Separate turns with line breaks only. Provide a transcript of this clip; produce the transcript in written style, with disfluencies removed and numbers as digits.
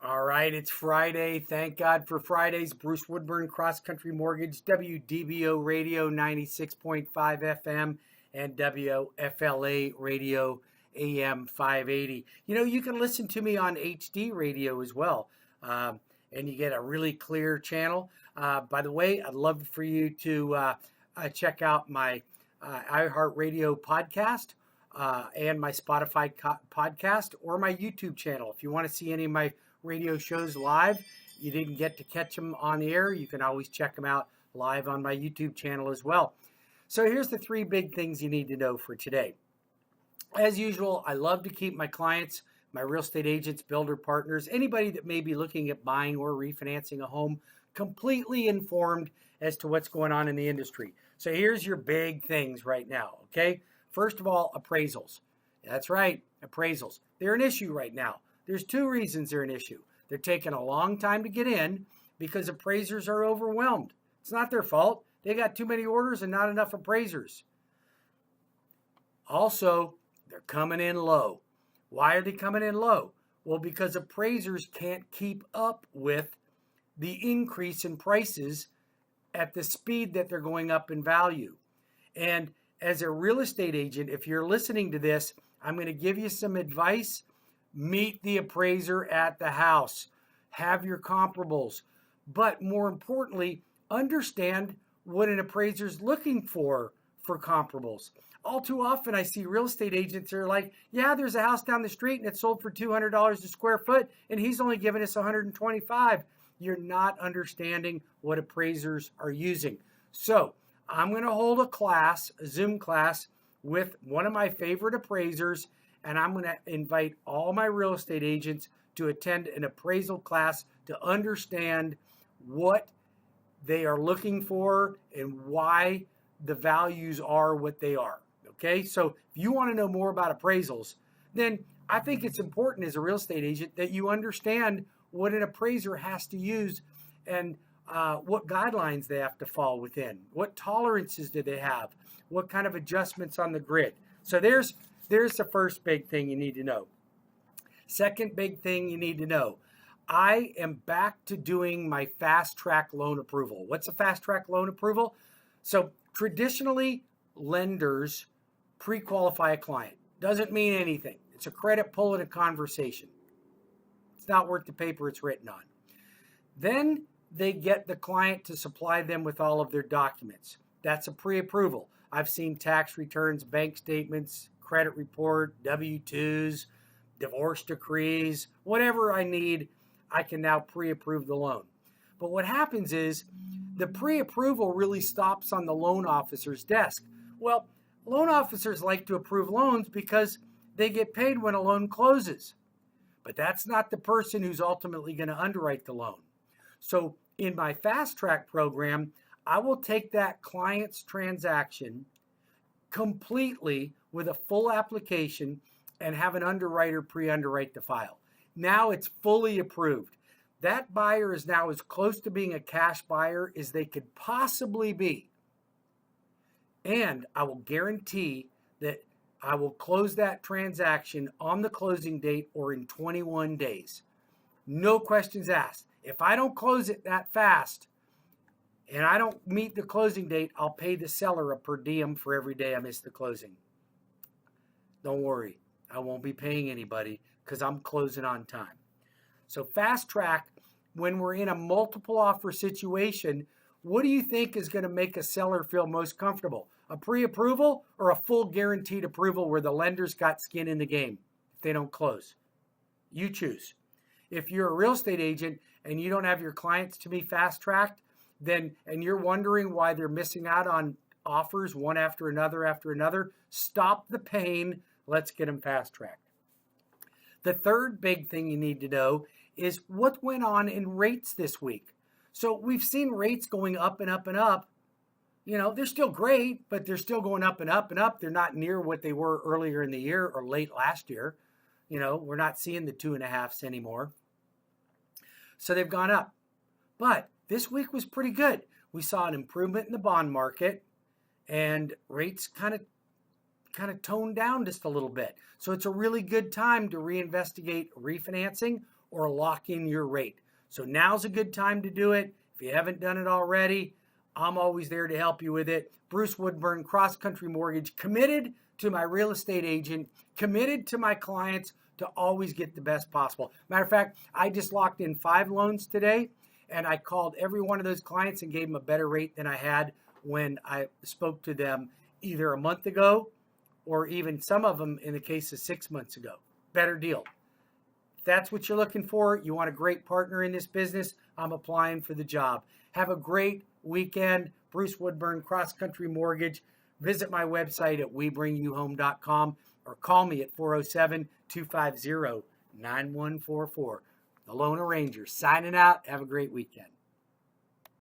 All right, it's Friday. Thank God for Fridays. Bruce Woodburn, CrossCountry Mortgage, WDBO Radio 96.5 FM, and WFLA Radio AM 580. You know, you can listen to me on HD radio as well, and you get a really clear channel. By the way, I'd love for you to check out my iHeartRadio podcast and my Spotify podcast or my YouTube channel. If you want to see any of my radio shows live, you didn't get to catch them on the air, you can always check them out live on my YouTube channel as well. So here's the three big things you need to know for today. As usual, I love to keep my clients, my real estate agents, builder partners, anybody that may be looking at buying or refinancing a home, completely informed as to what's going on in the industry. So here's your big things right now, okay? First of all, appraisals. That's right, appraisals. They're an issue right now. There's two reasons they're an issue. They're taking a long time to get in because appraisers are overwhelmed. It's not their fault. They got too many orders and not enough appraisers. Also, they're coming in low. Why are they coming in low? Well, because appraisers can't keep up with the increase in prices at the speed that they're going up in value. And as a real estate agent, if you're listening to this, I'm going to give you some advice. Meet the appraiser at the house. Have your comparables. But more importantly, understand what an appraiser is looking for comparables. All too often, I see real estate agents that are like, yeah, there's a house down the street and it's sold for $200 a square foot, and he's only giving us $125. You're not understanding what appraisers are using. So I'm going to hold a class, a Zoom class, with one of my favorite appraisers, and I'm going to invite all my real estate agents to attend an appraisal class to understand what they are looking for and why the values are what they are. Okay, so if you want to know more about appraisals, then I think it's important as a real estate agent that you understand what an appraiser has to use and what guidelines they have to fall within. What tolerances do they have? What kind of adjustments on the grid? So there's the first big thing you need to know. Second big thing you need to know. I am back to doing my FastTrack loan approval. What's a FastTrack loan approval? So traditionally, lenders pre-qualify a client. Doesn't mean anything. It's a credit pull in a conversation. It's not worth the paper it's written on. Then they get the client to supply them with all of their documents. That's a pre-approval. I've seen tax returns, bank statements, credit report, W-2s, divorce decrees, whatever I need, I can now pre-approve the loan. But what happens is the pre-approval really stops on the loan officer's desk. Well, loan officers like to approve loans because they get paid when a loan closes. But that's not the person who's ultimately going to underwrite the loan. So in my FastTrack program, I will take that client's transaction completely with a full application and have an underwriter pre-underwrite the file. Now it's fully approved. That buyer is now as close to being a cash buyer as they could possibly be. And I will guarantee that I will close that transaction on the closing date or in 21 days. No questions asked. If I don't close it that fast and I don't meet the closing date, I'll pay the seller a per diem for every day I miss the closing. Don't worry, I won't be paying anybody because I'm closing on time. So FastTrack, when we're in a multiple offer situation, what do you think is going to make a seller feel most comfortable? A pre-approval or a full guaranteed approval where the lender's got skin in the game if they don't close? You choose. If you're a real estate agent and you don't have your clients to be fast-tracked, then and you're wondering why they're missing out on offers one after another, stop the pain. Let's get them fast-tracked. The third big thing you need to know is what went on in rates this week. So we've seen rates going up and up and up. You know, they're still great, but they're still going up and up and up. They're not near what they were earlier in the year or late last year. You know, we're not seeing the 2.5s anymore. So they've gone up. But this week was pretty good. We saw an improvement in the bond market and rates kind of toned down just a little bit. So it's a really good time to reinvestigate refinancing or lock in your rate. So now's a good time to do it. If you haven't done it already, I'm always there to help you with it. Bruce Woodburn, CrossCountry Mortgage, committed to my real estate agent, committed to my clients to always get the best possible. Matter of fact, I just locked in 5 loans today, and I called every one of those clients and gave them a better rate than I had when I spoke to them either a month ago or even some of them in the case of 6 months ago. Better deal. If that's what you're looking for, you want a great partner in this business, I'm applying for the job. Have a great weekend. Bruce Woodburn, CrossCountry Mortgage. Visit my website at webringyouhome.com or call me at 407-250-9144. The Loan Arranger signing out. Have a great weekend.